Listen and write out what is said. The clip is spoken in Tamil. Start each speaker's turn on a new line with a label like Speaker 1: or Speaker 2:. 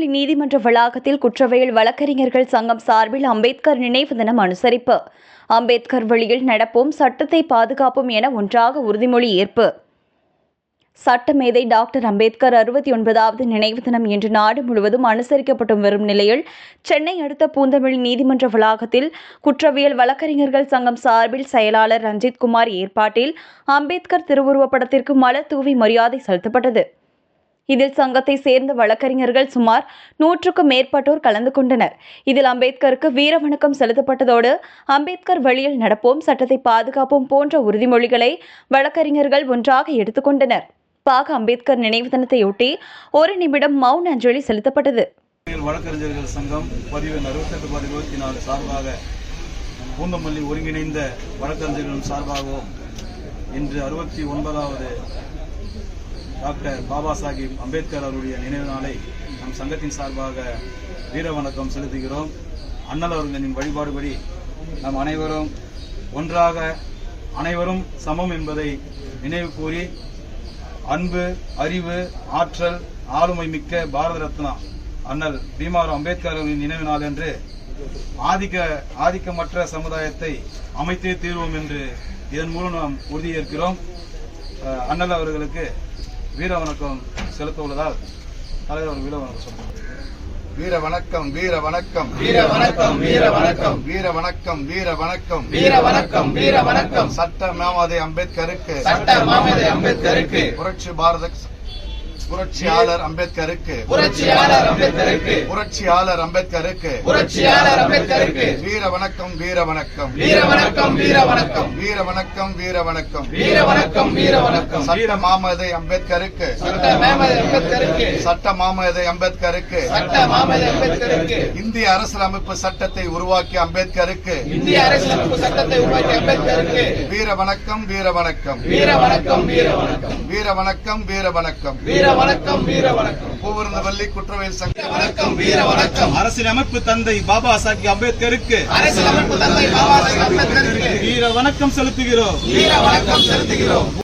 Speaker 1: பூந்தமல்லி நீதிமன்ற வளாகத்தில் குற்றவியல் வழக்கறிஞர்கள் சங்கம் சார்பில் அம்பேத்கர் நினைவு தினம் அனுசரிப்பு. அம்பேத்கர் வழியில் நடப்போம், சட்டத்தை பாதுகாப்போம் என ஒன்றாக உறுதிமொழி ஏற்பு. சட்டமேதை டாக்டர் அம்பேத்கர் 69வது நினைவு தினம் இன்று நாடு முழுவதும் அனுசரிக்கப்பட்டு வரும் நிலையில் சென்னை அடுத்த பூந்தமல்லி நீதிமன்ற வளாகத்தில் குற்றவியல் வழக்கறிஞர்கள் சங்கம் சார்பில் செயலாளர் ரஞ்சித் குமார் ஏற்பாட்டில் அம்பேத்கர் திருவுருவப் படத்திற்கு மலர் தூவி மரியாதை செலுத்தப்பட்டது. இதில் சங்கத்தை சேர்ந்த வழக்கறிஞர்கள் சுமார் 100க்கும் மேற்பட்டோர் கலந்து கொண்டனர். இதில் அம்பேத்கருக்கு வீரவணக்கம் செலுத்தப்பட்டதோடு அம்பேத்கர் வழியில் நடப்போம், சட்டத்தை பாதுகாப்போம் போன்ற உறுதிமொழிகளை வழக்கறிஞர்கள் ஒன்றாக எடுத்துக்கொண்டனர். அம்பேத்கர் நினைவு தினத்தையொட்டி 1 நிமிடம் மௌன அஞ்சலி செலுத்தப்பட்டது.
Speaker 2: வழக்கறிஞர்கள் சங்கம் பதிவு 68/24 சார்பாக பூந்தமல்லி ஒருங்கிணைந்த வழக்கறிஞர்கள் சார்பாகவும் இன்று 69வது டாக்டர் பாபா சாஹிப் அம்பேத்கர் அவருடைய நினைவு நாளை நம் சங்கத்தின் சார்பாக வீர வணக்கம் செலுத்துகிறோம். அண்ணல் அவர்களின் வழிபாடுபடி நம் அனைவரும் ஒன்றாக, அனைவரும் சமம் என்பதை நினைவு கூறி, அன்பு, அறிவு, ஆற்றல், ஆளுமை மிக்க பாரத ரத்னா அண்ணல் பீமாராவ் அம்பேத்கர் அவர்களின் நினைவு நாள் என்று ஆதிக்கமற்ற சமுதாயத்தை அமைத்தே தீர்வோம் என்று இதன் மூலம் நாம் உறுதியேற்கிறோம். அண்ணல் அவர்களுக்கு வீர வணக்கம் செலுத்த உள்ளதால் தலைவர் வீர வணக்கம் சொல்லுங்கள்.
Speaker 3: வீர வணக்கம், வீர வணக்கம்,
Speaker 4: வீர வணக்கம், வீர வணக்கம்,
Speaker 3: வீர வணக்கம், வீர வணக்கம்,
Speaker 4: வீர வணக்கம், வீர வணக்கம்.
Speaker 3: சட்ட மாமேதை அம்பேத்கருக்கு,
Speaker 4: சட்ட மாமேதை அம்பேத்கருக்கு,
Speaker 3: புரட்சியாளர் அம்பேத்கருக்கு,
Speaker 4: புரட்சியாளர் அம்பேத்கருக்கு,
Speaker 3: புரட்சியாளர் அம்பேத்கருக்கு,
Speaker 4: புரட்சியாளர் அம்பேத்கருக்கு
Speaker 3: வீர வணக்கம், வீர வணக்கம்,
Speaker 4: வீர வணக்கம், வீர வணக்கம்,
Speaker 3: வீர வணக்கம், வீர வணக்கம்,
Speaker 4: வீர வணக்கம், வீர வணக்கம்.
Speaker 3: சட்ட மாமேதை அம்பேத்கருக்கு,
Speaker 4: சட்ட மாமேதை அம்பேத்கருக்கு,
Speaker 3: சட்ட மாமேதை அம்பேத்கருக்கு,
Speaker 4: சட்ட மாமேதை அம்பேத்கருக்கு,
Speaker 3: இந்திய அரசியலமைப்பு சட்டத்தை உருவாக்கிய அம்பேத்கருக்கு,
Speaker 4: இந்திய அரசியலமைப்பு சட்டத்தை உருவாக்கிய அம்பேத்கருக்கு
Speaker 3: வீர வணக்கம், வீர வணக்கம்,
Speaker 4: வீர வணக்கம், வீர வணக்கம்,
Speaker 3: வீர வணக்கம், வீர வணக்கம்,
Speaker 4: வீர வணக்கம், வீர வணக்கம்.
Speaker 3: பூவிருந்தவல்லி குற்றவியல் சங்கம்
Speaker 4: வணக்கம், வீர வணக்கம்.
Speaker 2: அரசியலமைப்பு தந்தை பாபா சாஹிப் அம்பேத்கருக்கு,
Speaker 4: அரசியலமைப்பு தந்தை பாபா சாஹிப் அம்பேத்கருக்கு
Speaker 2: வீர வணக்கம் செலுத்துகிறோம்.
Speaker 4: வீர வணக்கம் செலுத்துகிறோம்.